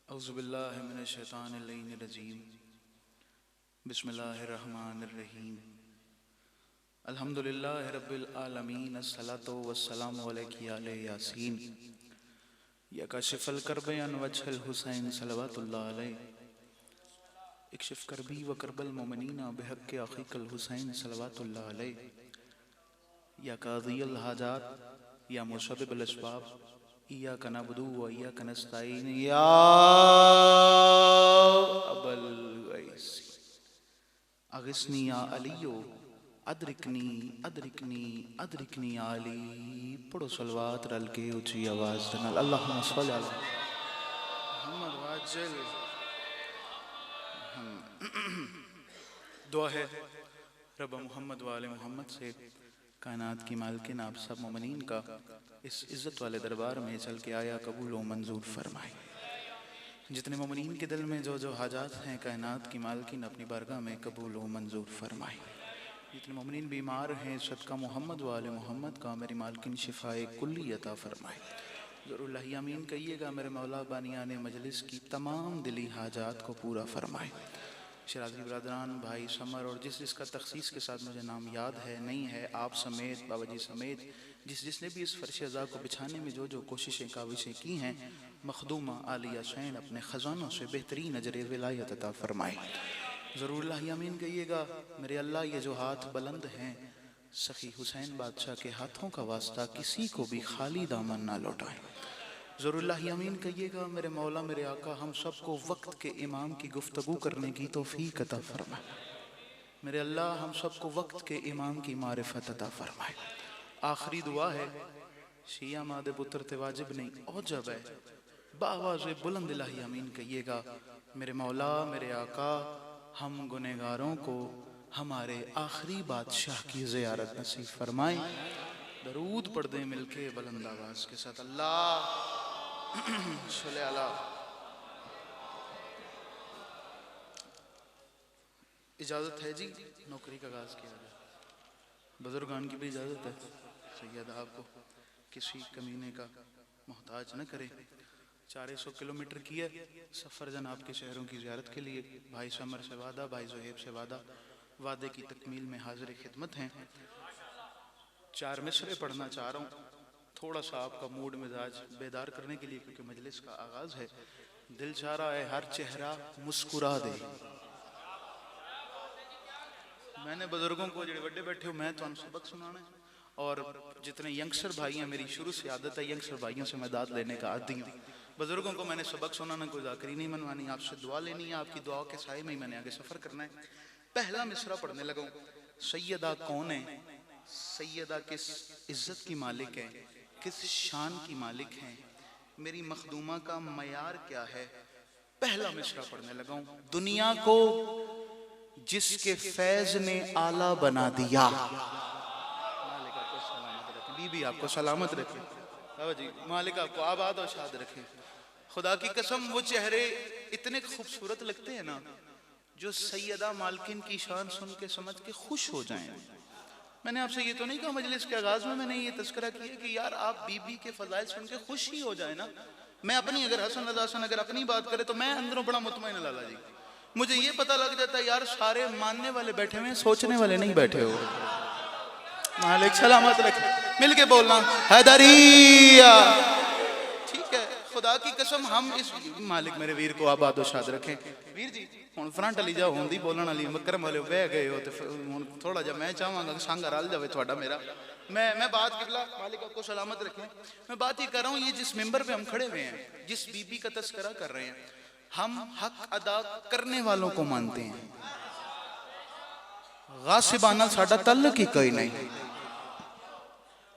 औज़ुबिल्लाहि मिनश्शैतानिर्रजीम बिस्मिल्लाहिर्रहमानिर्रहीम अल्हम्दुलिल्लाहि रब्बिल आलमीन अस्सलातु वस्सलामु अलैका या यासीन या काशिफल कर्बे अन वजहिल हुसैन सलवातुल्लाह अलैहि इक्शिफ करबी व करबल मोमिनीना बिहक़्क़ि अख़ीकल हुसैन सलवातुल्लाह अलैहि या काज़ियल हाजात या मुसब्बिबल अस्बाब इय्याका नअबुदु व इय्याका नस्तईन या अबल गैस अगिस्नी या अलियो अदरिकनी अदरिकनी अदरिकनी या अली। पढ़ो सलवात रल के ऊंची आवाज से अल्लाहुम्मा सल्लि अला मुहम्मद वाजल। दुआ है रब मोहम्मद वाले मोहम्मद से कायनात की मालकिन आप सब मोमिनीन का इस इज़्ज़त वाले दरबार में चल के आया कबूल व मंजूर फरमाए। जितने मोमिनीन के दिल में जो जो हाजात हैं कायनात की मालकिन अपनी बारगाह में कबूल व मंजूर फरमाए। जितने मोमिनीन बीमार हैं सदका मोहम्मद वाले मोहम्मद का मेरी मालकिन शिफाए कुल्ली अता फरमाए। ज़रूर आमीन कहिएगा मेरे मौला बानियाने मजलिस की तमाम दिली हाजात को पूरा फरमाए। शराजी ब्रदरान भाई समर और जिस जिसका तखसीस के साथ मुझे नाम याद है नहीं है, आप समेत बाबा जी समेत जिसने भी इस फर्श अज़ा को बिछाने में जो जो कोशिशें काविशें की हैं मखदूमा आलिया शैन अपने ख़जानों से बेहतरीन अजर विलायत अता फरमाए। ज़रूर आमीन कहिएगा मेरे अल्लाह ये जो हाथ बुलंद हैं सखी हुसैन बादशाह के हाथों का वास्ता किसी को भी खाली दामन ना लौटाएं। ज़रूर आमीन कहिएगा मेरे मौला मेरे आका हम सबको वक्त के इमाम की गुफ्तगू करने की तौफीक अता फरमाए। मेरे अल्लाह हम सबको वक्त के इमाम की मारिफत अता फरमाए। आखिरी दुआ है शिया मादे पुत्र ते वाजिब नहीं और जब है बावाज़ बुलंद आमीन कहिएगा मेरे मौला मेरे आका हम गुनहगारों को हमारे आखिरी बादशाह की ज़ियारत नसीब फरमाए। दरूद पढ़ दें मिलके बुलंद आवाज़ के साथ अल्लाह सल्ले अला। इजाज़त है जी नौकरी का आगाज़ किया जाए। बुजुर्गान की भी इजाज़त है। सैयद आपको किसी कमीने का मोहताज न करे। 400 किलोमीटर की है सफ़र जनाब के शहरों की ज़ियारत के लिए। भाई समर से वादा भाई ज़ुहैब से वादा वादे की तकमील में हाजिर खिदमत हैं। 4 मिसरे पढ़ना चाह रहा हूँ थोड़ा सा आपका मूड मिजाज बेदार करने के लिए क्योंकि मजलिस का आगाज़ है। दिल चाह रहा है हर चेहरा मुस्कुरा दे। मैंने बुजुर्गों को जो बड़े बैठे हो मैं तो सबक सुनाना है और जितने यंगस्टर भाई हैं मेरी शुरू से आदत है यंगस्टर भाइयों से मैं दाद लेने का आदी हूँ। बुजुर्गों को मैंने सबक सुनाना कोई जाकरी नहीं मनवानी आपसे दुआ लेनी है। आपकी दुआ के साए में ही मैंने आगे सफ़र करना है। पहला मिसरा पढ़ने लगा। सैयदा कौन है, सैयदा किस इज्जत की मालिक है, किस शान की मालिक हैं, मेरी मखदूमा का मयार क्या है। पहला मिसरा पढ़ने लगा हूँ। दुनिया को जिसके फैज ने आला बना दिया मालिक आपको सलामत रखे। बीबी आपको सलामत रखे बाबा जी मालिक आपको आबाद और शाद रखे। खुदा की कसम वो चेहरे इतने खूबसूरत लगते हैं ना जो सैयदा मालकिन की शान सुन के समझ के खुश हो जाएं। मैंने आपसे ये तो नहीं कहा मजलिस के आगाज में मैंने ये तस्करा किया कि यार आप बीबी के फजाइल सुन के खुश ही हो जाए ना। मैं अपनी अगर हसन रज़ा हसन अगर अपनी बात करे तो मैं अंदरों बड़ा मुतमईन लाला जी मुझे ये पता लग जाता है यार सारे मानने वाले बैठे हुए सोचने वाले नहीं बैठे हो। मालिक सलामत रखे मिल के बोलना हैदरिया ठीक है। खुदा की कसम हम इस मालिक मेरे वीर को आबाद और शाद रखें। वीर जी हुण फ्रंट वाली जाओ होंदी बोलने वाली मकरम वाले बह गए हो तो हुण थोड़ा जा मैं चाहांगा संग रल जावे थोड़ा मेरा। मैं बात किबला मालिक आपको सलामत रखें। मैं बात ये कर रहा हूँ ये जिस मेंबर पे हम खड़े हुए हैं जिस बीबी का तस्करा कर रहे हैं हम हक अदा करने वालों को मानते हैं। गासिबाना साडा तल्लुक ही कोई नहीं।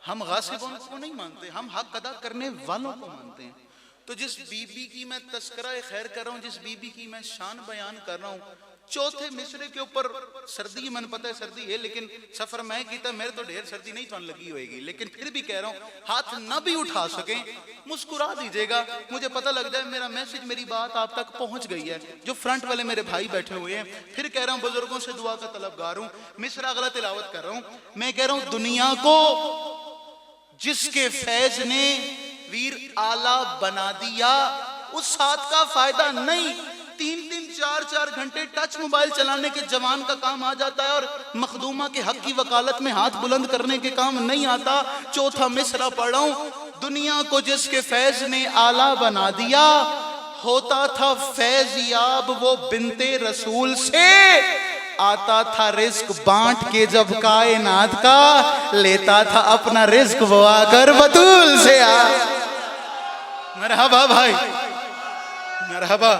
हम गासिबों को नहीं मानते हम हक अदा करने वालों को मानते हैं। तो जिस बीबी की मैं तस्करा खैर कर रहा हूँ जिस बीबी की मैं शान बयान कर रहा हूँ चौथे मिसरे के ऊपर सर्दी, मन पता है सर्दी है, लेकिन सफर मैं कीता, मेरे तो ढेर सर्दी नहीं तो लगी होगी, लेकिन फिर भी कह रहा हूं हाथ ना भी उठा सके मुस्कुरा दीजिएगा, मुझे पता लग जाए मेरा मैसेज, मेरी बात आप तक पहुंच गई है। जो फ्रंट वाले मेरे भाई बैठे हुए हैं, फिर कह रहा हूं बुजुर्गों से दुआ का तलबगार हूं, मिसरा अगला तिलावत कर रहा हूं। मैं कह रहा हूं दुनिया को जिसके फैज ने वीर आला बना दिया, उस हाथ का फायदा नहीं। 3-3 4-4 घंटे टच मोबाइल चलाने के जवान का काम आ जाता है, और मखदूमा के हक की वकालत में हाथ बुलंद करने के काम नहीं आता। चौथा मिसरा पढ़ रहा हूं, दुनिया को जिसके फैज ने आला बना दिया, होता था फैज याब वो बिनते रसूल से, आता था रिस्क बांट के जब कायनात का, लेता था अपना रिस्क वो आकर बतूल से। मरहबा भाई, मरहबा,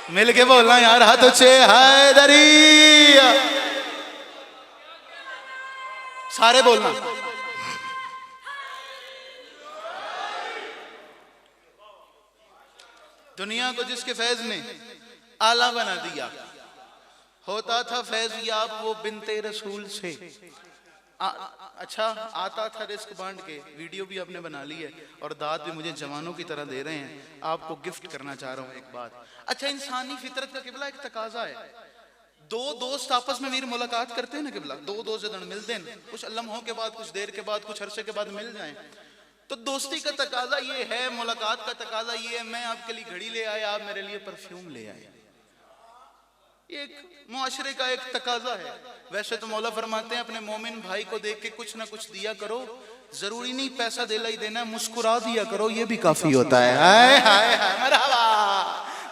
मिल के बोलना यार, हाथ उच्चे हैदरी, सारे बोलना। दुनिया को जिसके फैज ने आला बना दिया, होता था फैज याब वो बिनते रसूल से। अच्छा, आता था रिस्क बांट के। वीडियो भी आपने बना ली है और दाद भी मुझे जवानों की तरह दे रहे हैं। आपको गिफ्ट करना चाह रहा हूँ एक बात। अच्छा, इंसानी फितरत का किबला एक तकाजा है, दो दोस्त आपस में मेरी मुलाकात करते हैं ना किबला, दो दोस्त जन मिलते हैं, कुछ लम्हों के बाद, कुछ देर के बाद, कुछ अरसे के बाद मिल जाएं, तो दोस्ती का तकाजा ये है, मुलाकात का तकाजा ये है, मैं आपके लिए घड़ी ले आया, आप मेरे लिए परफ्यूम ले आए। ये एक मुआशरे का एक तकाजा है। वैसे तो मौला फरमाते हैं अपने मोमिन भाई को देख के कुछ ना कुछ दिया करो, जरूरी नहीं पैसा देला ही देना, मुस्कुरा दिया करो, ये भी काफी होता है। हाय हाय हाय, मरहबा,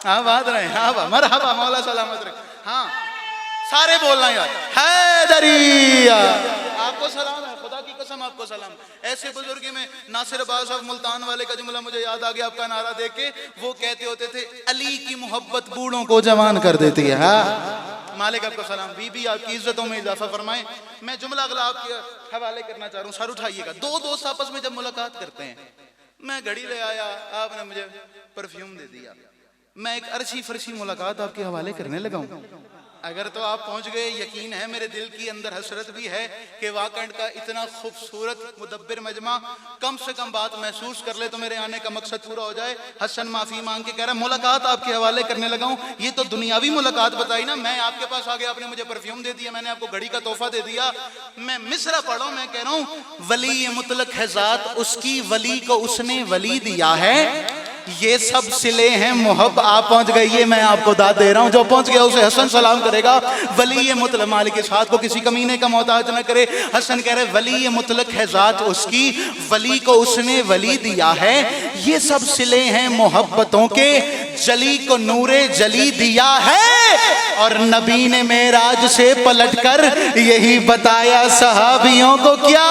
हाँ बात रहे, हाँ मरहबा, मौला सलामत रहे। हाँ सारे बोलना यार, हैदरिया, आपको सलाम है, खुदा की कसम आपको सलाम। ऐसे बुजुर्ग में नासिर अब्बास साहब मुल्तान वाले का जुमला मुझे याद आ गया आपका नारा देख के। वो कहते होते थे, अली की मोहब्बत बूढ़ों को जवान कर देती है। हाँ मालिक आपको सलाम, बीबी आपकी इज्जतों में इजाफा फरमाए। मैं जुमला अगला आपके हवाले करना चाह रहा हूँ, सर उठाइएगा। दो दोस्त आपस में जब मुलाकात करते हैं, मैं घड़ी ले आया, आपने मुझे परफ्यूम दे दिया, मैं एक अर्शी फरशी मुलाकात आपके हवाले करने लगा हूँ। अगर तो आप पहुंच गए, यकीन है मेरे दिल की अंदर हसरत भी है कि वाकंड का इतना खूबसूरत मुदब्बिर मजमा कम से कम बात महसूस कर ले तो मेरे आने का मकसद पूरा हो जाए। हसन माफी मांग के कह रहा है मुलाकात आपके हवाले करने लगा हूं। ये तो दुनियावी मुलाकात बताई ना, मैं आपके पास आ गया, आपने मुझे परफ्यूम दे दिया, मैंने आपको घड़ी का तोहफा दे दिया। मैं मिसरा पढ़ रहा हूं, मैं कह रहा हूं, वली मुतलक है जात उसकी, वली को उसने वली दिया है, ये सब सिले हैं मोहब्बत। आप पहुंच गए, ये मैं आपको दाद दे रहा हूं, जो पहुंच गया उसे हसन सलाम करेगा। वली मुतलक, मालिक के साथ को किसी कमीने का मोहताज न करे। हसन कह रहे वली मुतलक है जात उसकी, वली को उसने वली दिया है, ये सब सिले हैं मोहब्बतों के, जली को नूरे जली दिया है। और नबी ने मेराज से पलटकर यही बताया सहाबियों को, क्या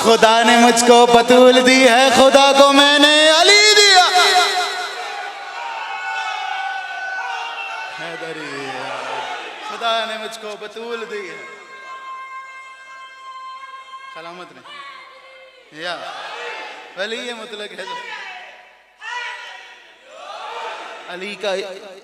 खुदा ने मुझको बतूल दी है, खुदा को मैंने अली दिया। खुदा ने मुझको बतूल दी है, सलामत ने या वली मुतलक है। अली का,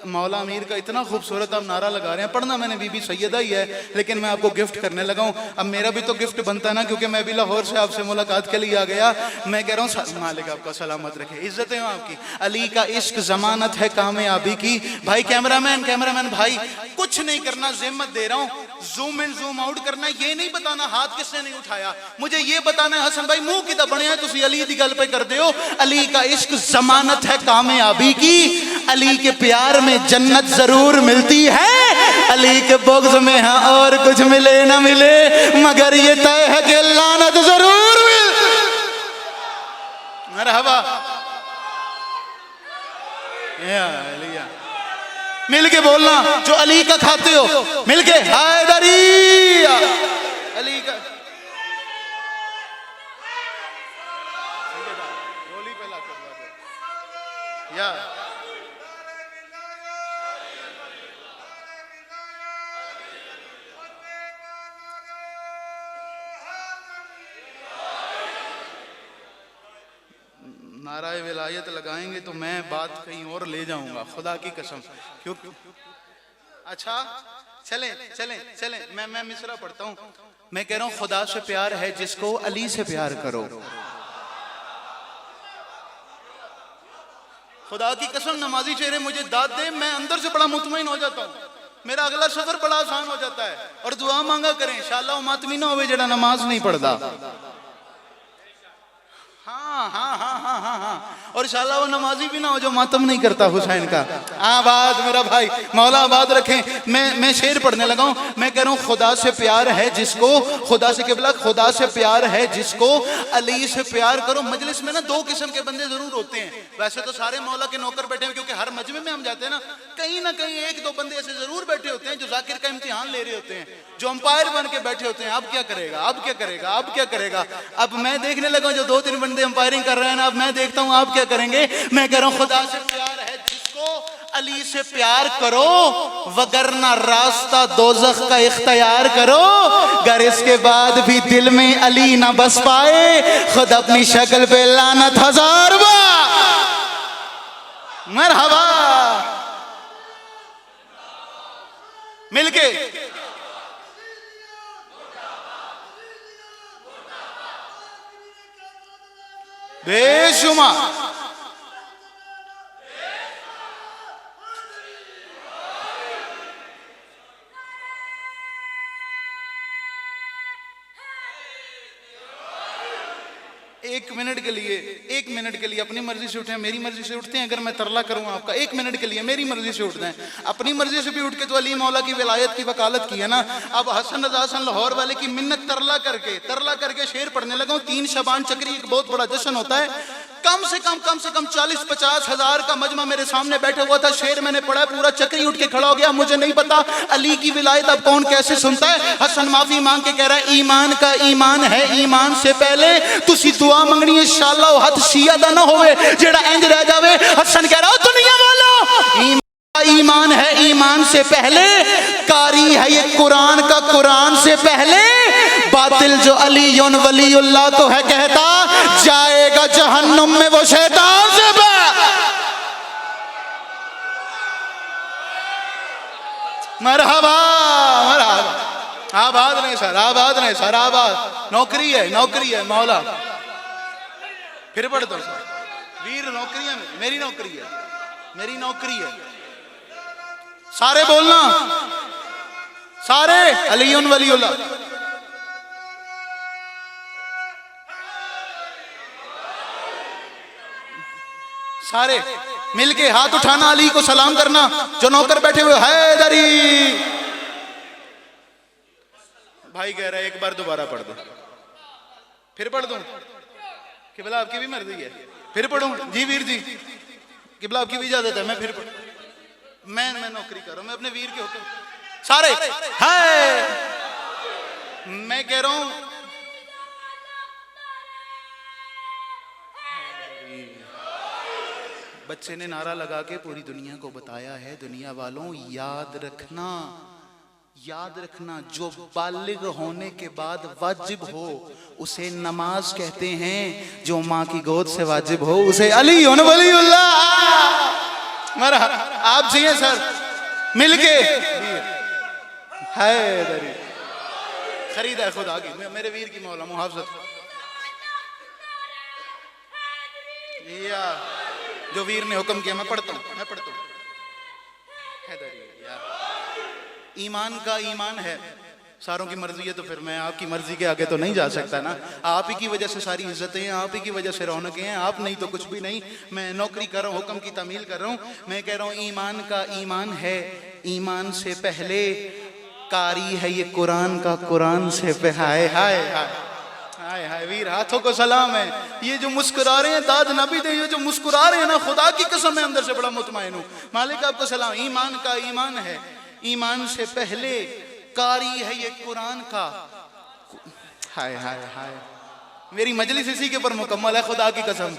मौला अमीर का इतना खूबसूरत आप नारा लगा रहे हैं। पढ़ना मैंने बीबी सैयदा ही है, लेकिन मैं आपको गिफ्ट करने लगा हूं। अब मेरा भी तो गिफ्ट बनता है ना, क्योंकि मैं भी लाहौर से आपसे मुलाकात के लिए आ गया। मैं कह रहा हूँ मालिक आपका सलामत रखे, इज्जतें हो आपकी। अली का इश्क जमानत है कामयाबी की। भाई कैमरामैन भाई, कुछ नहीं करना, जिम्मत दे रहा हूँ, जूम इन जूम आउट करना, ये नहीं बताना हाथ किसने नहीं उठाया, मुझे ये बताना है हसन भाई मुंह किदा बने तुसी अली दी गल पे कर दे हो। अली का इश्क जमानत है कामयाबी की, अली के प्यार में जन्नत जरूर मिलती है, अली के बुग़्ज़ में हाँ और कुछ मिले ना मिले, मगर ये तय है कि लानत जरूर मिल। मरहबा, मिल के बोलना जो अली का खाते हो, मिल के हैदरी अली का। गोली पे ला या नाराए विलायत लगाएंगे तो मैं बात कहीं और ले जाऊंगा, खुदा की कसम। क्योंकि अच्छा चलें चलें चलें, मैं मिसरा पढ़ता हूँ। मैं कह रहा हूँ खुदा से प्यार है जिसको अली से प्यार करो। खुदा की कसम नमाजी चेहरे मुझे दाद दे, मैं अंदर से बड़ा मुतमईन हो जाता हूँ, मेरा अगला सफर बड़ा आसान हो जाता है। और दुआ मांगा करें इंशाअल्लाह वो मातमी ना होवे जेड़ा नमाज नहीं पढ़ता। हाँ हाँ हाँ हाँ हाँ हाँ, और इंशाअल्लाह वो नमाजी भी ना हो जो मातम नहीं करता हुसैन का। आबाद मेरा भाई, मौला आबाद रखें। मैं शेर पढ़ने लगा हूँ। मैं कह रहा हूँ खुदा से प्यार है जिसको, खुदा से किबला, खुदा से प्यार है जिसको अली से प्यार करो। मजलिस में ना दो किस्म के बंदे जरूर होते हैं, वैसे तो सारे मौला के नौकर बैठे हैं, क्योंकि हर मजमे में हम जाते हैं ना कहीं एक दो बंदे ऐसे जरूर बैठे होते हैं जो जाकिर का इम्तिहान ले रहे होते हैं, जो अंपायर बन के बैठे होते हैं। अब क्या करेगा, अब क्या करेगा, अब क्या करेगा। अब मैं देखने लगा जो दो तीन बंदे अंपायरिंग कर रहे हैं ना, अब मैं देखता हूं आप क्या करेंगे। मैं कह रहा हूं खुदा से प्यार है जिसको अली से प्यार करो, वगरना रास्ता दोज़ख का इख्तियार करो। अगर इसके बाद भी दिल में अली ना बस पाए, खुद अपनी शक्ल पे लानत हजार बार। मरहबा मिलके बेशुमार एक मिनट के लिए अपनी मर्जी से उठे, मेरी मर्जी से उठते हैं। अगर मैं तरला करूं आपका, एक मिनट के लिए मेरी मर्जी से उठते हैं, अपनी मर्जी से भी उठ के तो अली मौला की विलायत की वकालत की है ना। अब हसन रज़ा हसन लाहौर वाले की मिन्नत तरला करके शेर पढ़ने लगा हूं। 3 शबान चक्री एक बहुत बड़ा जश्न होता है, कम से कम 40-50 हजार का मजमा मेरे सामने बैठा हुआ था। शेर मैंने पढ़ा, पूरा चक्री उठ के खड़ा हो गया। मुझे नहीं पता अली की विलायत अब कौन कैसे सुनता है। हसन माफी मांग के कह रहा है ईमान का ईमान है, ईमान से पहले तुसी दुआ मंगनी है इंशाअल्लाह वो हद शिया दा ना होवे जेड़ा इंज रह जावे। हसन कह रहा दुनिया वालों ईमान है, ईमान से पहले कारी है ये कुरान का, कुरान से पहले बातिल जो अली वलीउल्लाह को है कहता जाएगा जहन्नुम में वो शैतान से मरहबा मरहबा। आबाद नहीं सर, आबाद नहीं सर, आबाद। नौकरी है मौला। फिर पढ़ दो सर, वीर नौकरी है, मेरी नौकरी है। सारे बोलना, सारे अली वलीउल्लाह। सारे मिलके हाथ उठाना, अली को सलाम करना। जो नौकर बैठे हुए हैदरी भाई कह रहा है एक बार दोबारा पढ़ दो। फिर पढ़ दूं किबला, आपकी भी मर्जी है। फिर पढ़ूं जी वीर जी, किबला आपकी भी इजाजत है। मैं फिर मैं नौकरी कर रहा हूं, मैं अपने वीर के हुक्म। सारे है, मैं कह रहा हूं बच्चे ने नारा लगा के पूरी दुनिया को बताया है, दुनिया वालों याद रखना जो बालिग होने के बाद वाजिब हो उसे नमाज कहते हैं, जो माँ की गोद से वाजिब हो उसे अली वलीउल्लाह। मरा आप जिए सर मिलके हैदरी खरीदा है खुदा की, मेरे वीर की मौला मुहाफजत। या जो वीर ने हुक्म किया मैं पढ़ता हूँ ईमान का ईमान है। सारों की मर्जी है तो फिर मैं आपकी मर्जी के आगे तो नहीं जा सकता ना। आप ही की वजह से सारी इज्जतें हैं, आप ही की वजह से रौनकें हैं, आप नहीं तो कुछ भी नहीं। मैं नौकरी कर रहा हूँ, हुक्म की तामील कर रहा हूँ। मैं कह रहा हूँ ईमान का ईमान है, ईमान से पहले कारी है ये कुरान का, कुरान से हाय हाय हाय हाय हाय। वीर हाथों को सलाम है। ये जो मुस्कुरा रहे हैं दाद नबी दे, ये जो मुस्कुरा रहे हैं ना, खुदा की कसम मैं अंदर से बड़ा मुतमईन हूँ। मालिक आपको सलाम। ईमान का ईमान है, ईमान से पहले कारी है ये कुरान का। हाय हाय हाय, मेरी मजलिस इसी के ऊपर मुकम्मल है खुदा की कसम।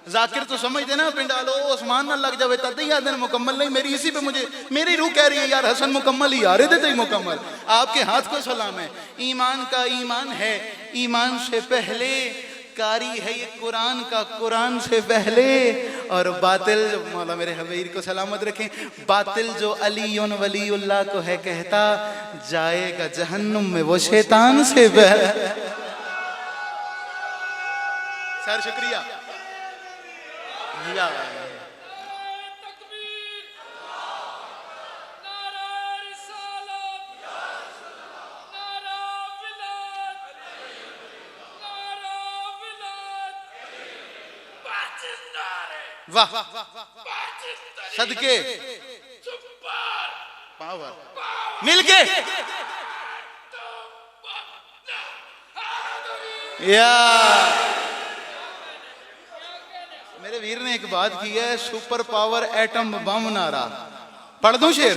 जाकिर तो समझते ना पिंडालो आसमान ना लग जावे तद ही दिन मुकम्मल नहीं। मेरी इसी पे मुझे मेरी रूह कह रही है यार हसन मुकम्मल ही आ रहे थे तो मुकम्मल। आपके हाथ को सलाम है। ईमान का ईमान है, ईमान से पहले कारी है ये कुरान का, कुरान से पहले और बातिल जो, मौला मेरे हबीब को सलामत रखें, बातिल जो अलीउन वलीउल्लाह को है कहता, जाएगा जहन्नुम में वो शैतान से सर शुक्रिया। वाह सदके पावर मिलके या मेरे वीर ने एक बात की है, सुपर पावर एटम बम नारा। पढ़ दूं शेर,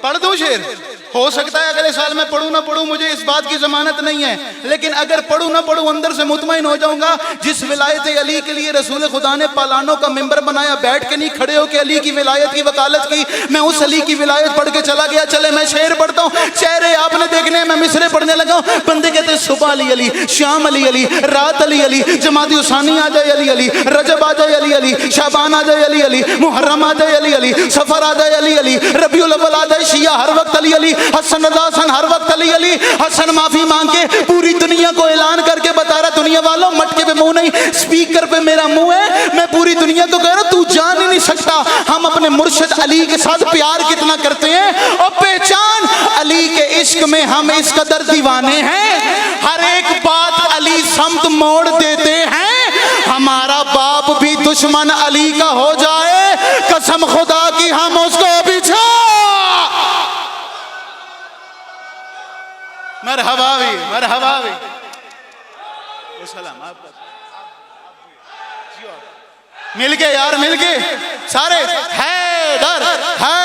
पढ़ दूं शेर? हो सकता है अगले साल मैं पढ़ूं ना पढ़ूं, मुझे इस बात की जमानत नहीं है, लेकिन अगर पढ़ूं ना पढ़ूं अंदर से मुतमईन हो जाऊंगा। जिस विलायत अली के लिए रसूल खुदा ने पालानों का मिंबर बनाया, बैठ के नहीं खड़े हो के अली की विलायत की वकालत की, मैं उस अली की विलायत पढ़ के चला गया। चले मैं शेर पढ़ता हूँ, चेहरे आपने देखने, मैं मिसरे पढ़ने लगा हूँ। बंदे कहते हैं सुबह अली अली, शाम अली अली, रात अली अली, जमाती उसानी आ जाए अली अली, रजब आ जाए अली अली, शाबान आ जाए अली अली, मुहर्रम आ जाए अली अली, सफर आ जाए अली अली, रबीउल अव्वल आ जाए शिया हर वक्त अली अली, हसन रजा हसन हर वक्त अली अली। हसन माफी मांग के पूरी दुनिया को ऐलान करके बता रहा, दुनिया वालों मटके पे मुंह नहीं, स्पीकर पे मेरा मुंह है। मैं पूरी दुनिया को कह रहा हूं, तू जान ही नहीं सकता हम अपने मुर्शिद अली के साथ प्यार कितना करते हैं। और पहचान अली के इश्क में हम इस कदर दीवाने हैं, हर एक बात अली समत मोड़ देते हैं। हमारा बाप भी दुश्मन अली का हो जाए, कसम खुदा की हम उसको पीछा। मरहबा भी, मरहबा भी। सलाम आपका, मिल के यार, मिल के सारे हैदर है,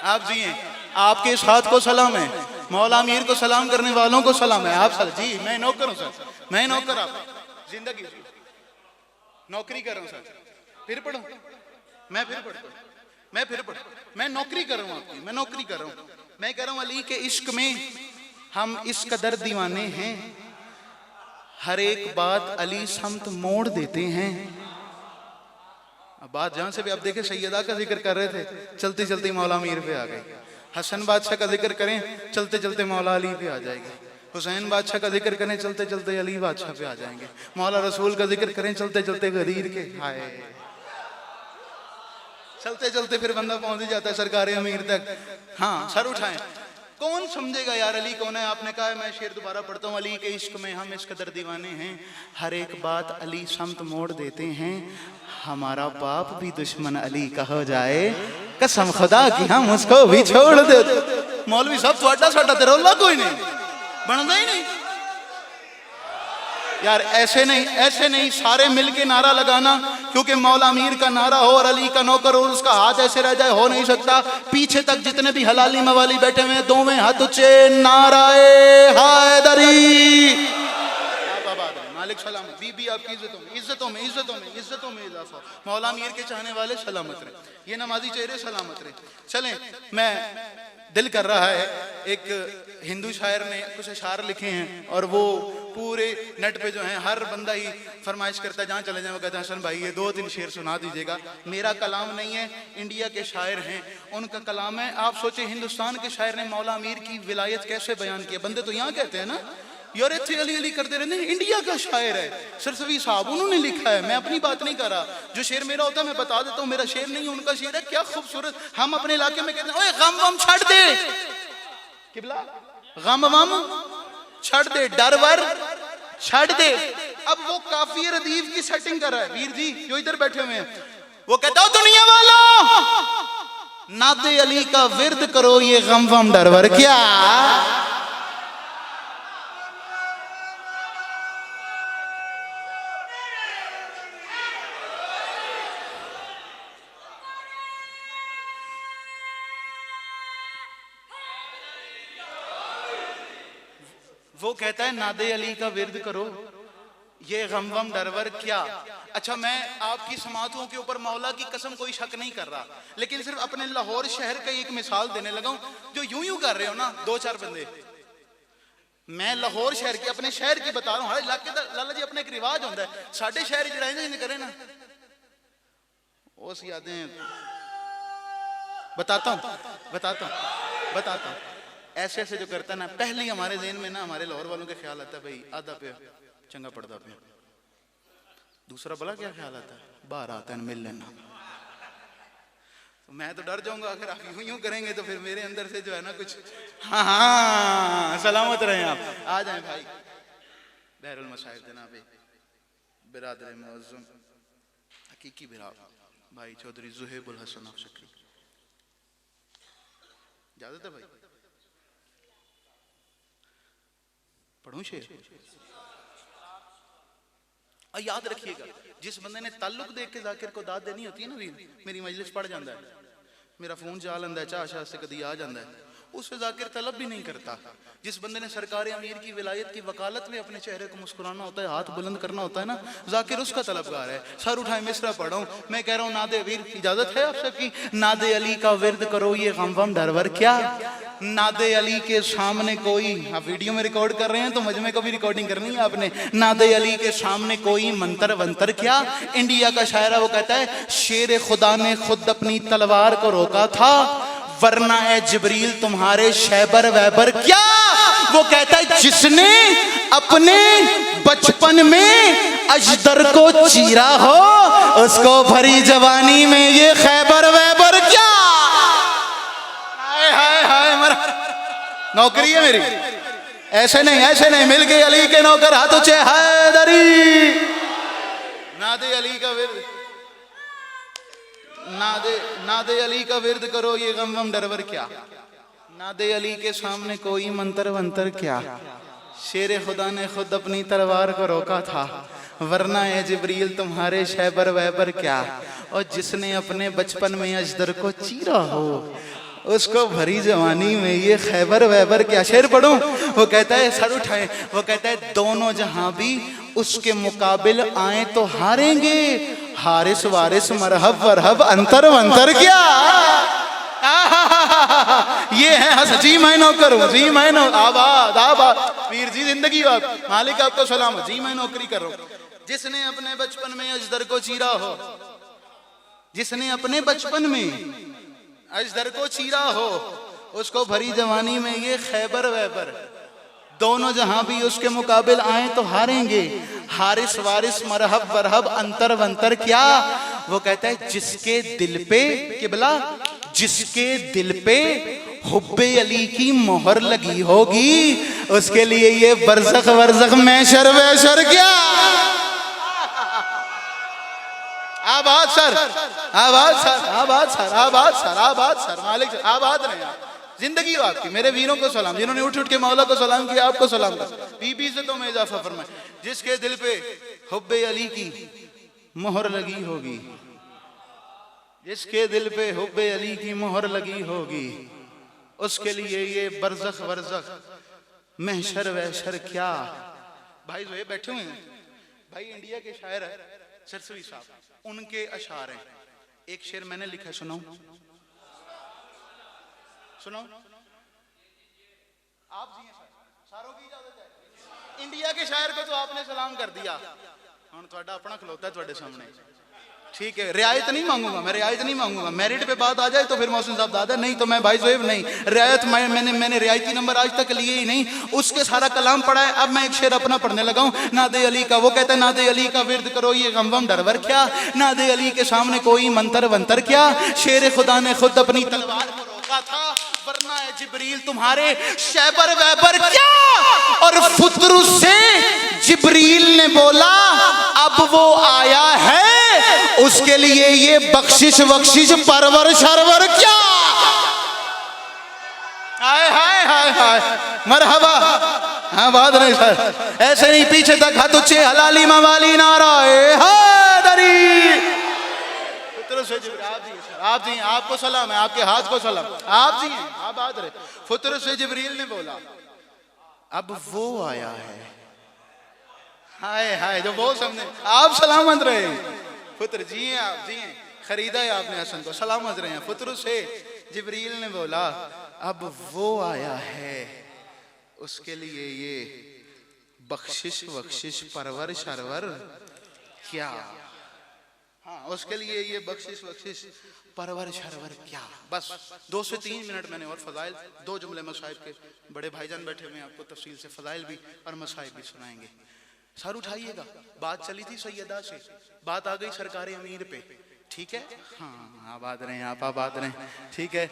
आप जिए, आपके इस हाथ को सलाम है, मौला अमीर को सलाम करने वालों को सलाम है। आप सर जी, मैं नौकर हूं सर, मैं नौकर, आप जिंदगी नौकरी कर रहा हूं सर, फिर पढ़ो, मैं फिर पढ़ता, मैं फिर पढ़, मैं नौकरी कर रहा हूं आपकी, मैं नौकरी कर रहा हूं। मैं कह रहा हूं अली के इश्क में हम इस कदर दीवाने हैं, हर एक बात अली समत मोड़ देते हैं। अब बात जहां से भी आप देखें, सैयदा का जिक्र कर रहे थे, चलते चलते मौला अमीर पे आ गए। हसन बादशाह का जिक्र करें, चलते चलते मौला अली पे आ जाएंगे। हुसैन बादशाह का जिक्र करें, चलते चलते अली बादशाह पे आ जाएंगे। मौला रसूल का जिक्र करें, चलते चलते गदीर के हाय, चलते चलते फिर बंदा पहुंच ही जाता है सरकार अमीर तक। हाँ, सर उठाएं, कौन समझेगा यार अली कौन है? आपने कहा है, मैं शेर दोबारा पढ़ता हूँ, अली के इश्क में हम इस कदर दीवाने हैं, हर एक बात अली समत मोड़ देते हैं। हमारा बाप भी दुश्मन अली का हो जाए, कसम खुदा की हम उसको भी छोड़ दे। मौलवी साहब थोड़ा साडा ते रौला कोई नहीं बनता ही नहीं यार, ऐसे नहीं, ऐसे नहीं, सारे मिलके नारा लगाना, क्योंकि मौला अमीर का नारा हो और अली का नौकर हो, उसका हाथ ऐसे रह जाए, हो नहीं सकता। पीछे तक जितने भी हलाली मवाली बैठे हुए हैं, दोवें हाथ ऊंचे, नाराए हैदरी। मालिक सलाम, बीबी आपकी इज्जतों में, इज्जतों में, इज्जतों में, इज्जतों में इजाफा। मौला अमीर के चाहने वाले सलामत रहे, ये नमाजी चेहरे सलामत रहे। चलें, मैं दिल कर रहा है, एक हिंदू शायर ने कुछ अशार लिखे हैं और वो पूरे नेट पे जो है हर बंदा ही फरमाइश करता है, जहाँ चले जाए वो कहता है हसन भाई ये 2-3 शेर सुना दीजिएगा। मेरा कलाम नहीं है, इंडिया के शायर हैं उनका कलाम है। आप सोचे हिंदुस्तान के शायर ने मौला अमीर की विलायत कैसे बयान किया। बंदे तो यहाँ कहते हैं ना यार इतने अली अली करते रहते हैं, इंडिया का शायर है सरसवी साहब, उन्होंने लिखा है। मैं अपनी बात नहीं कर रहा, जो शेर मेरा होता है मैं बता देता हूँ, मेरा शेर नहीं उनका शेर है। क्या खूबसूरत, हम अपने इलाके में कहते हैं ओए गम वम छड़ दे, किबला गम वम छड़ दे, डर वर छड़ दे। अब वो काफी रदीफ की सेटिंग कर रहा है, वीर जी जो इधर बैठे हुए हैं, वो कहता हो दुनिया वालों नाते अली का विर्द करो, ये गम वम डर वर क्या। वो कहता है नादे अली का विर्द करो, ये गम वम डरवर क्या। अच्छा, मैं आपकी समातों के ऊपर मौला की कसम कोई शक नहीं कर रहा, लेकिन सिर्फ अपने लाहौर शहर का एक मिसाल देने लगा हूं। जो यूं यूं कर रहे हो ना 2-4 बंदे, मैं लाहौर शहर की, अपने शहर की बता रहा हूँ। हर इलाके का लाला जी अपना एक रिवाज होता है। साढ़े शहर जड़ाई करे ना उस यादें बताता हूँ ऐसे ऐसे जो करता है ना, पहले ही हमारे ज़हन में ना, हमारे लाहौर वालों के ख्याल आता है भाई आधा पे चंगा पड़ता पे, दूसरा भला क्या ख्याल आता है, बाहर आता है मिल लेना। तो मैं तो डर जाऊंगा अगर आप यूं करेंगे तो फिर मेरे अंदर से जो है ना कुछ। हाँ सलामत रहे आप। आ जाए भाई बहरुल मशाइख जनाब बिरादर मुअज़्ज़म हकीकी बिरा भाई चौधरी ज़ुहैबुल हसन अफ़शकरी। इजाज़त है भाई, पढ़ूं शेर? और याद रखिएगा जिस बंदे ने ताल्लुक देख के जाकिर को दाद देनी होती है ना, मेरी मजलिस पढ़ जाता है, मेरा फोन चला लेंदा है, चाह से कभी आ जाता है, उससे जाकिर तलब भी नहीं करता। जिस बंदे ने सरकार अमीर की विलायत की वकालत में अपने चेहरे को मुस्कुराना होता है, हाथ बुलंद करना होता है ना, जाकिर उसका तलबगार है। सर उठाए मिसरा पढ़ा हूं मैं, कह रहा हूँ नादे वीर, इजाजत है आप सबकी, नादे अली का विर्द करो ये गम वम डरवर क्या, नादे अली के सामने कोई, आप वीडियो में रिकॉर्ड कर रहे हैं तो मजमे को भी रिकॉर्डिंग करनी है आपने, नादे अली के सामने कोई मंतर वंतर क्या। इंडिया का शायर है वो कहता है शेर खुदा ने खुद अपनी तलवार को रोका था, वरना ए जिब्रील तुम्हारे शैबर वैबर क्या। वो कहता है जिसने अपने बचपन में अजदर को चीरा हो, उसको भरी जवानी में ये खैबर वैबर क्या। हाय हाय हाय मरा नौकरी है मेरी, ऐसे नहीं मिल गई अली के नौकर हाथ ऊंचे हैदरी। नादे अली का विर्द, नादे अली का विर्द करो ये गम वम डरवर क्या, नादे अली के सामने कोई मंतर वंतर क्या। शेर खुदा ने खुद अपनी तलवार को रोका था, वरना ए जिब्रील तुम्हारे शैबर वैबर क्या। और जिसने अपने बचपन में अजदर को चीरा हो, उसको भरी जवानी में ये खैबर वैबर क्या। शेर पढ़ूं? वो कहता है सर उठाए, वो कहता है दोनों जहां भी उसके मुकाबिल आए तो हारेंगे, हारिस वारिस मरहब वरहब अंतर वंतर क्या। ये है हस जी मैं नौकर, जी मैं आबाद आबाद वीर जी जिंदगी बात मालिक आपको सलाम, जी मैं नौकरी कर रहा हूँ। जिसने अपने बचपन में अजदर को चीरा हो, जिसने अपने बचपन में अजदर को चीरा हो, उसको भरी जवानी में ये खैबर वैबर, दोनों जहां भी उसके मुकाबिल आए तो हारेंगे, हारिस वारिस मरहब वरहब अंतर वंतर क्या। वो कहता है जिसके दिल पे किबला, जिसके दिल पे हुब्बे अली की मोहर लगी होगी, उसके लिए ये बरज़ख वरज़ख मैशर वैशर क्या। आबाद सर, आबाद सर, आबाद सर, आबाद सर, आबाद सर, मालिक सर, आबाद रहे आप। जिंदगी आपकी। मेरे वीरों को सलाम, जिन्होंने उठ उठ के मौला को सलाम किया, आपको सलाम कर। बीबी से तो मैं इजाफा फरमाए, जिसके दिल पे हुब्बे अली की मोहर लगी होगी, जिसके दिल पे हुब्बे अली की मोहर लगी होगी, उसके लिए ये बरज़ख वरज़ख महशर वहशर क्या। भाई जो ये बैठे हुए हैं, भाई इंडिया के शायर है सरसवी साहब, उनके अशार हैं। एक शेर मैंने लिखा, सुनाऊं? सुनो आप जी हैं सारों की इजाजत है। इंडिया के शायर को तो आपने सलाम कर दिया, हुण तुहाडा अपना खलोता है तुहाडे सामने, ठीक है। रियायत नहीं मांगूंगा मैं, रियायत नहीं मांगूंगा। मेरिट पे बात आ जाए तो फिर मोहसिन साहब दादा, नहीं तो मैं भाई ज़ोएब नहीं। रियायत मैंने रियायती नंबर आज तक लिए ही नहीं, उसके सारा कलाम पढ़ा है। अब मैं एक शेर अपना पढ़ने लगा हूँ, नादे अली का। वो कहता है नादे अली का विर्द करो ये गम वम डरवर क्या, नादे अली के सामने कोई मंतर वंतर क्या। शेर खुदा ने खुद अपनी तलवार को रोका था, वरना है जिब्रील तुम्हारे शैबर वैबर क्या। और फुतरू से जिब्रील ने बोला अब वो आया है, उसके लिए ये बख्शिश वख्शिश परवर शरवर क्या। हाय हाय हाय हाय मरहबा। हाँ बात नहीं सर, ऐसे नहीं पीछे तक हाथ उच्चे, हलाली मवाली नाराए हैदरी। आप जी आपको सलाम है, आपके हाथ को सलाम, आप जी हैं, आप बात रहे। फुतर से जिब्रील ने बोला अब वो आया है। हाय हाय जो बोल समझे, आप सलामत रहे। फुतर जी हैं, आप जी हैं, खरीदा है आपने हसन को, सलामत रहे। फुतर से जिब्रील ने बोला अब वो आया है, उसके लिए ये बख्शिश वख्शिश परवर शरवर क्या। हाँ, उसके लिए ये बख्शिश वख्शिश परवर शरवर क्या। बस 2 से 3 मिनट मैंने और फजाइल 2 जुमले मसाइब के, बड़े भाईजान बैठे हुए हैं, आपको तफसील से फजाइल भी और मसाइब भी सुनाएंगे। सर उठाइएगा। बात चली थी सैयदा से, बात आ गई सरकार अमीर पे, ठीक है। हाँ, आबाद रहें आप, आबाद रहें, ठीक है।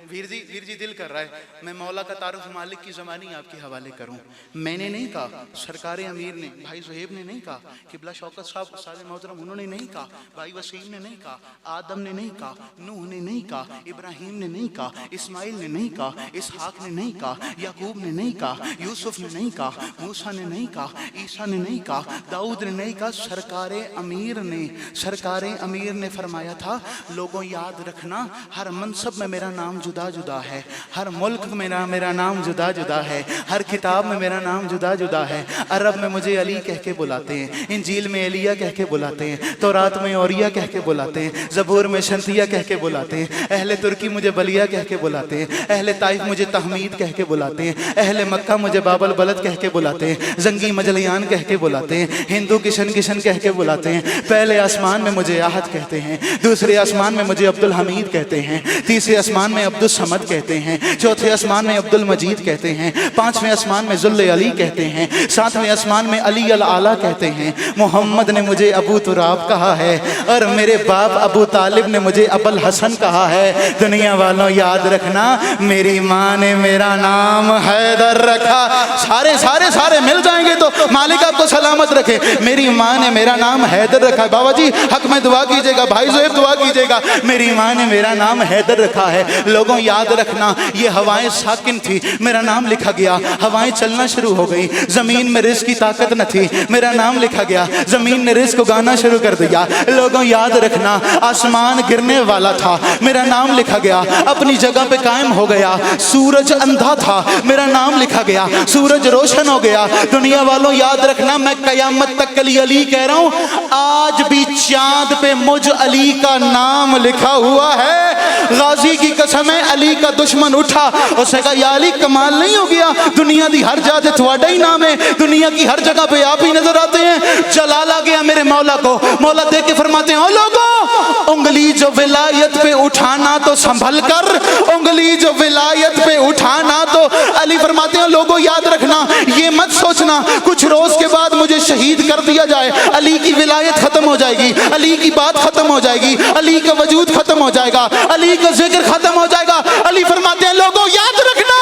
वीर जी दिल कर रहा है मैं मौला का तारुफ मालिक की ज़बानी आपके हवाले करूं। मैंने नहीं कहा, सरकार अमीर ने, भाई सुहेब ने नहीं कहा, किबला शौकत साहब उस्ताद मोहतरम उन्होंने नहीं कहा, भाई वसीम ने नहीं कहा, आदम ने नहीं कहा, नूह ने नहीं कहा, इब्राहिम ने नहीं कहा, इस्माइल ने नहीं कहा, इसहाक ने नहीं कहा, याकूब ने नहीं कहा, यूसुफ ने नहीं कहा, मूसा ने नहीं कहा, ईसा ने नहीं कहा, दाऊद ने नहीं कहा, सरकार अमीर ने फरमाया था लोगों याद रखना हर मनसब में मेरा नाम जुदा जुदा है, हर मुल्क में मेरा नाम जुदा जुदा है, हर किताब में मेरा नाम जुदा जुदा है। अरब में मुझे अली कह के बुलाते हैं, इंजील में एलिया कह के बुलाते हैं, तौरात में औरिया कह के बुलाते हैं, ज़बूर में शंतिया कह के बुलाते हैं, अहले तुर्की मुझे बलिया कह के बुलाते हैं, अहले ताइफ मुझे तहमीद कह के बुलाते हैं, अहले मक्का मुझे बाबल बलद कह के बुलाते हैं, जंगी मजलियान कह के बुलाते हैं, हिंदू किशन किशन कह के बुलाते हैं। पहले आसमान में मुझे आहद कहते हैं, दूसरे आसमान में मुझे अब्दुल हमीद कहते हैं, तीसरे आसमान में अब्दुल समद कहते हैं, चौथे आसमान में अब्दुल मजीद कहते हैं, 5वें आसमान में जुल्ले अली कहते हैं, 7वें आसमान में अली अल आला कहते हैं। मोहम्मद ने मुझे अबू तुराब कहा है और मेरे बाप अबू तालिब ने मुझे अबुल हसन कहा है। दुनिया वालों याद रखना मेरी माँ ने मेरा नाम हैदर रखा। सारे सारे सारे मिल जाएंगे तो मालिक आपको सलामत रखे। मेरी माँ ने मेरा नाम हैदर रखा। बाबा जी हक में दुआ कीजिएगा, भाई ज़ोएब दुआ कीजिएगा। मेरी माँ ने मेरा नाम हैदर रखा है। लोगों याद रखना ये हवाएं साकिन थी, मेरा नाम लिखा गया, हवाएं चलना शुरू हो गई। जमीन में रिज़्क़ की ताकत न थी, मेरा नाम लिखा गया, जमीन ने रिज़्क़ को गाना शुरू कर दिया। लोगों याद रखना आसमान गिरने वाला था, मेरा नाम लिखा गया, अपनी जगह पे कायम हो गया। सूरज अंधा था, मेरा नाम लिखा गया, सूरज रोशन हो गया। दुनिया वालों याद रखना मैं कयामत तक अली अली कह रहा हूँ। आज भी चांद पे मुझ अली का नाम लिखा हुआ है। गाजी की कसम है अली का दुश्मन उठा, उसने कहा या अली कमाल नहीं हो गया, दुनिया की हर जगह थोड़ा ही नाम है, दुनिया की हर जगह पे आप ही नजर आते हैं। जलाल आ गया मेरे मौला को। मौला देख के फरमाते हैं ओ लोगों, उंगली जो विलायत पे उठाना तो संभल कर, उंगली जो विलायत पे उठाना तो। अली फरमाते हैं लोगों याद रखना, ये मत सोचना कुछ रोज के बाद मुझे शहीद कर दिया जाए, अली की विलायत खत्म हो जाएगी, अली की बात खत्म हो जाएगी, अली का वजूद खत्म हो जाएगा, अली का जिक्र खत्म हो जाएगा। अली फरमाते हैं लोगों याद रखना,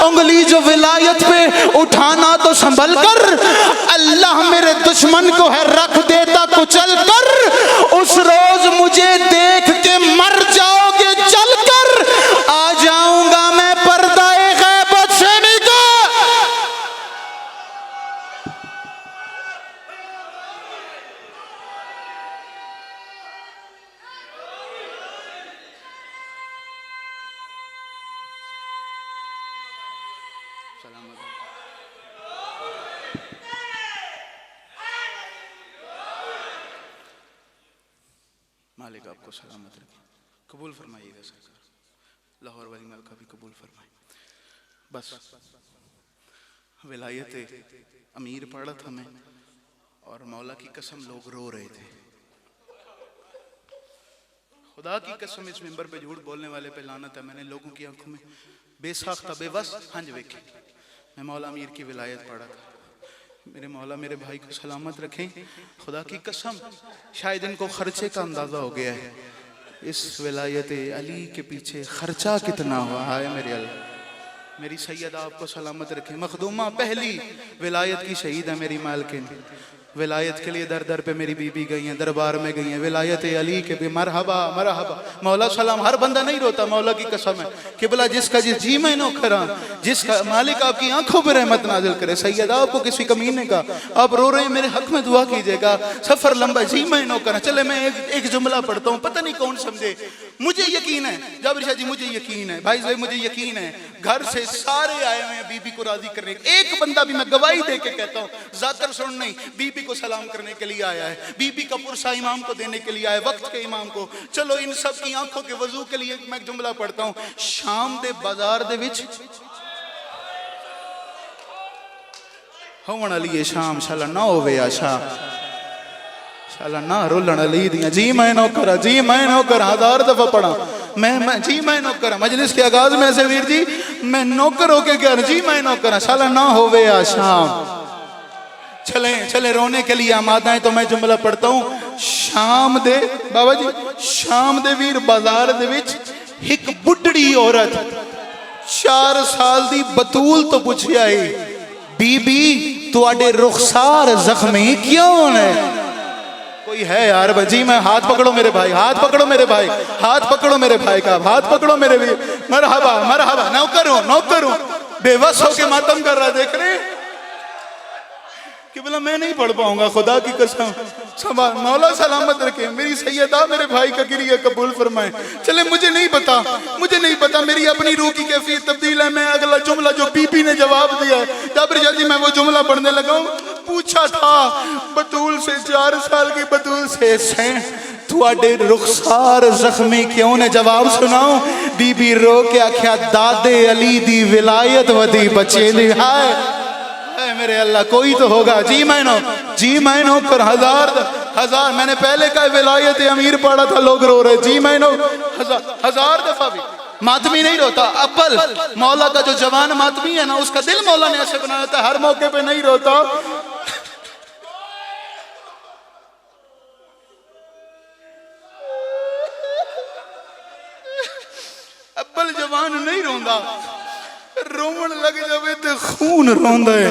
उंगली जो विलायत पे उठाना तो संभल कर, अल्लाह मेरे दुश्मन को है रख देता कुचल कर। उस रोज मुझे देख के मर जाओगे जल कर, आ जाऊंगा मैं पर्दाए गैबत से निकाल। मालिक आपको सलामत रखे, कबूल फरमाइएगा सरकार, लाहौर वाली मलका भी कबूल फरमाए। बस विलायत अमीर पड़ा था मैं, और मौला की कसम लोग रो रहे थे। खुदा की कसम इस मिंबर पे झूठ बोलने वाले पे लानत है। मैंने लोगों की आंखों में बेसाख्ता बेबस हंज वेखे। मैं मौला अमीर की विलायत पड़ा था। मेरे मौला मेरे भाई को सलामत रखें। खुदा की कसम शायद इनको खर्चे का अंदाजा हो गया है, इस विलायत अली के पीछे खर्चा कितना हुआ है। मेरे अल्लाह मेरी सैयदा आपको सलामत रखे। मखदूमा पहली विलायत की शहीद है मेरी मालकिन। विलायत के लिए दर दर पे मेरी बीबी गई हैं, दरबार में गई हैं। विलायत अली के भी मरहबा मरहबा। मौला सलाम, हर बंदा नहीं रोता, मौला की कसम है कि भला जिसका जिस जी में नो खरा, जिसका मालिक आपकी आंखों पर रहमत नाजिल करे। सैयदा आपको किसी कमीने का आप रो रहे हैं, मेरे हक में दुआ कीजिएगा। सफर लंबा, जी में नो करा। चले मैं एक जुमला पढ़ता हूँ, पता नहीं कौन समझे। मुझे यकीन है जाबिर शाह जी, मुझे यकीन है भाई साहब, मुझे यकीन है घर से सारे आए हुए हैं बीबी को राजी करने। एक बंदा भी, मैं गवाही दे के कहता हूँ, जातर सुन नहीं, बीबी को सलाम करने के लिए आया है, बीबी का पुरसा इमाम को देने के लिए आया, वक्त के इमाम को। चलो इन सब की आंखों के वजू के लिए मैं जुमला पढ़ता हूँ। शाम दे बाजार दे विच होवन वाली शाम शाला ना होवे आशा शाला ना रोलन अली दियां जी मैं नौकर जी मैं नौकर 1000 दफा पढ़ा मैं जी मैं नौकर मजलिस के आगाज में से वीर जी मैं नौकर होके कह रहा जी मैं नौकर शाला ना होवे आशा चले चले रोने के लिए आमादा है तो मैं जुमला पढ़ता हूँ शाम दे बाबा जी शाम दे वीर बाजार दे विच एक बुढ़ड़ी औरत 4 साल दी बतूल तो पूछी आई बीबी तुहाडे रुखसार जख्मी क्यों ने कोई है यार जी मैं हाथ पकड़ो मेरे भाई हाथ पकड़ो मेरे भाई हाथ पकड़ो मेरे भाई का हाथ पकड़ो मेरे भी मरहबा मरहबा नौकर हूं बेबस होके मातम कर रहा देख रहे कि बोला मैं नहीं पढ़ पाऊंगा खुदा की कसम संभाल मौला सलामत रखे मेरी सैयदा मेरे भाई का गिरिया कबूल फरमाए चले मुझे नहीं पता मेरी अपनी रूह की कैफियत तब्दील है मैं अगला जुमला जो बीबी ने जवाब दिया है जाबिर जी मैं वो जुमला पढ़ने लगा हूं पूछा था बतूल से 4 साल की बतूल से तुहाडे रुखसार जख्मी क्यों ने जवाब सुनाओ बीबी रो के आख्या दादे अली दी विलायत वदी बचे ली हाय मेरे अल्लाह कोई तो होगा जी मैं नौकर 1000 मैंने पहले का विलायत अमीर पढ़ा था लोग रो रहे जी मैं 1000 दफा भी मातमी नहीं रोता अब्बल मौला का जो जवान मातमी है ना उसका दिल मौला ने ऐसे बनाया था हर मौके पे नहीं रोता अब्बल जवान नहीं रोंदा रोमन लग जावे तो खून रोंदा है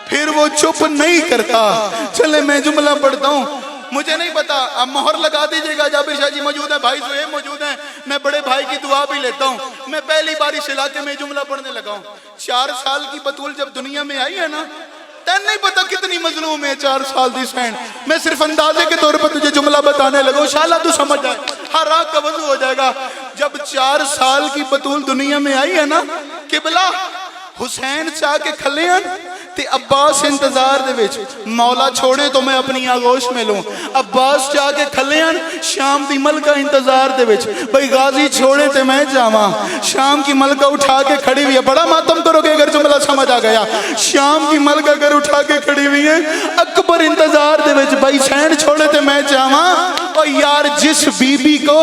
फिर वो चुप नहीं करता चले मैं जुमला पढ़ता हूँ मुझे नहीं पता अब मोहर लगा दीजिएगा जाबिर शाह जी मौजूद है भाई सुहेब मौजूद हैं मैं बड़े भाई की दुआ भी लेता हूँ मैं पहली बार इस इलाके में जुमला पढ़ने लगा हूँ 4 साल की बतूल जब दुनिया में आई है ना तैन नहीं पता कितनी मजलूम है 4 साल दी सैन मैं सिर्फ अंदाजे के तौर पर तुझे जुमला बताने लगा शाला तू समझ जाए हर रात का वजू हो जाएगा जब 4 साल की बतूल दुनिया में आई है ना किबला हुसैन चाह के खले ते अब्बास इंतजार दे विच मौला छोड़े तो मैं अपनी आगोश में लूं अब्बास चाह के खले शाम की मलका इंतजार दे विच भाई गाजी छोड़े ते मैं जावा शाम की मलका उठा के खड़ी हुई है बड़ा मातम करोगे अगर जुमला समझ आ गया शाम की मलका अगर उठा के खड़ी हुई है अकबर इंतजार दे विच भाई सैन छोड़े ते मैं जावा और यार जिस बीबी को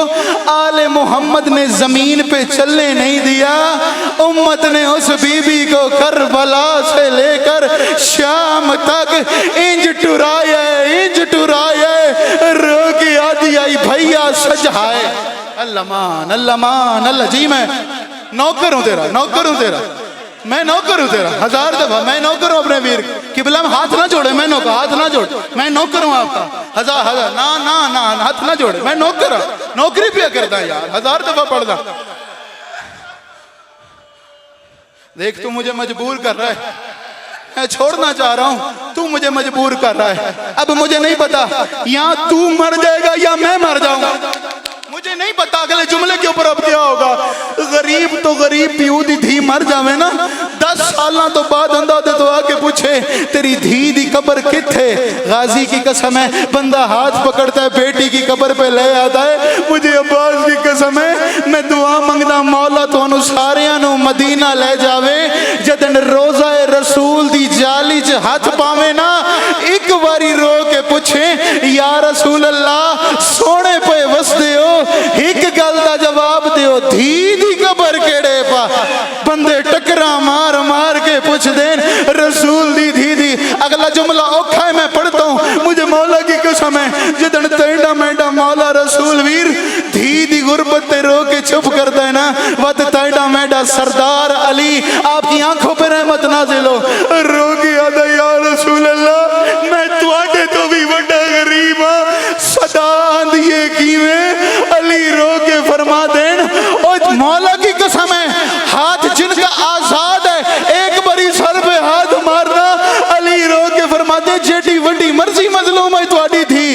आले मोहम्मद ने जमीन पे चलने नहीं दिया उम्मत ने उस बीबी को करबला से लेकर शाम तक इंज टुराए रो के आदि आई भैया सजाए अल्लाह मान अल्लाह जी मैं नौकर हूं तेरा मैं नौकर हूं तेरा 1000 दफा मैं नौकर हूं अपने वीर किबला हाथ ना जोड़े मैं नौकर हाथ ना जोड़ मैं नौकर हूं आपका हजार ना हाथ ना जोड़े मैं नौकर नौकरी पे करता यार 1000 दफा पढ़दा देख तू मुझे मजबूर कर रहा है मैं छोड़ना चाह रहा हूं तू मुझे मजबूर कर रहा है अब मुझे नहीं पता या तू मर जाएगा या मैं मर जाऊंगा मुझे नहीं पता अगले जुमले के ऊपर अब क्या होगा गरीब प्यू दी धी मर जावे ना 10 साल तो बाद अंदाजे तो आके पूछे तेरी धी दी कब्र किथे गाजी की कसम है बंदा हाथ पकड़ता है बेटी की कब्र पे ले आता है मुझे अब्बास की कसम है मैं दुआ मंगदा मौला तुहानू सारियां नू मदीना ले जावे जदन रोजा रसूल दी जाली च हाथ पावे ना एक बारी रो के पूछे या रसूल अल्लाह सोने पे वसदे हो एक गल दा जवाब दियो धी दी कबर केड़े पा बंदे टकरा मार मार के पूछ देन रसूल दी धी दी अगला जुमला औखा है मैं पढ़ता हूँ मुझे मौला की कसम है जिदन तेड़ा मेडा मौला रसूल वीर धी दी गुरबत ते रो के चुप करता है ना वत तेड़ा मेडा सरदार अली आपकी आंखों पर रहमत नाज़िल हो रो के आदा या रसूल अल्लाह मैं तुहाडे तो भी बड़ा गरीब हां सदा दिए कीवें अली रो के फरमा देन और मौला की कसम है हाथ जिनका आजाद है एक बारी सर पे हाथ मारना अली रो के फरमा दे जेडी वड्डी मर्जी मजलूम है तुहाडी थी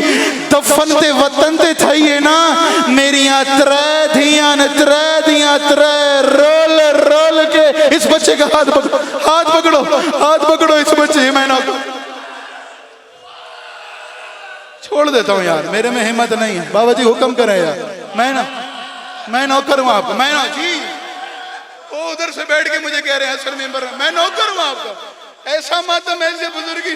दफन ते वतन ते थईए ना मेरियां त्रै धियां त्रै रोल रोल के इस बच्चे का हाथ पकड़ो इस बच्चे मैं ना छोड़ देता हूँ यार मेरे में हिम्मत नहीं है बाबा जी हुक्म करें यार मैं नौकर हूँ आपका मैं ना जी वो उधर से बैठ के मुझे कह रहे हैं सर मेंबर मैं नौकर हूँ आपका ऐसा मातम ऐसे बुजुर्गी।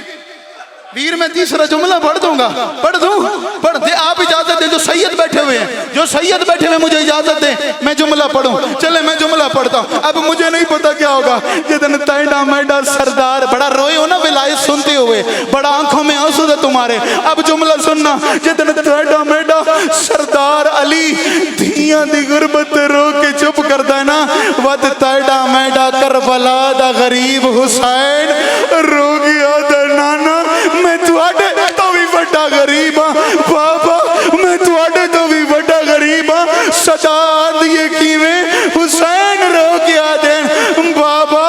वीर मैं तीसरा जुमला पढ़ दूंगा, पढ़ दूं, पढ़ दे। आप इजाजत दे, जो सैयद बैठे हुए हैं, जो सैयद बैठे हुए मुझे इजाजत दे, मैं जुमला पढ़ूं। चले मैं जुमला पढ़ता हूं। अब मुझे नहीं पता क्या होगा। जितने तैडा मैडा सरदार, बड़ा रोए हो ना विलायत सुनते हुए, बड़ा आंखों में आंसू है तुम्हारे। अब जुमला सुनना। जितने तैडा मैडा सरदार अली धियां दी गुरबत रो के चुप करता है ना, वद तैडा मैडा करबला दा गरीब हुसैन रो गया दा नाना मैं तुहाडे तो भी बड़ा गरीब हाँ बाबा, मैं तुहाडे तो भी बड़ा गरीब हाँ। सदा दिए किवें हुसैन रो के आदे बाबा,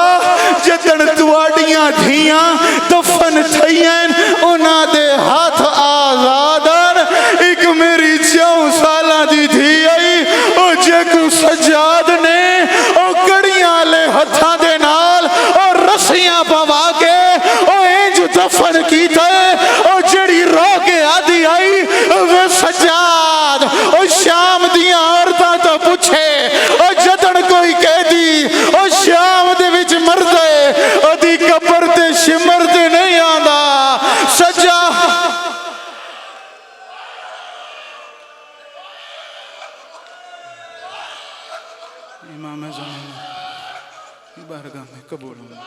जदन तुहाडियां धियां दफन थईयन उन्हां दे हाथ आजादन। एक मेरी 4 साल दी धी आई ओ जेकू सजाद ने ओ कड़ियां ले हत्थां दे नाल और रस्सियां पवा के ओ इंज दफन कीता ओ जड़ी रो के आदि आई वे सजाद ओ शाम दियां औरतां तो पूछे ओ जदन कोई कह दी ओ शाम दे विच मरदे ओदी कब्र ते शिमर ते नहीं आंदा सजा। इमाम ज़माना की बारगाह में कबूल हो।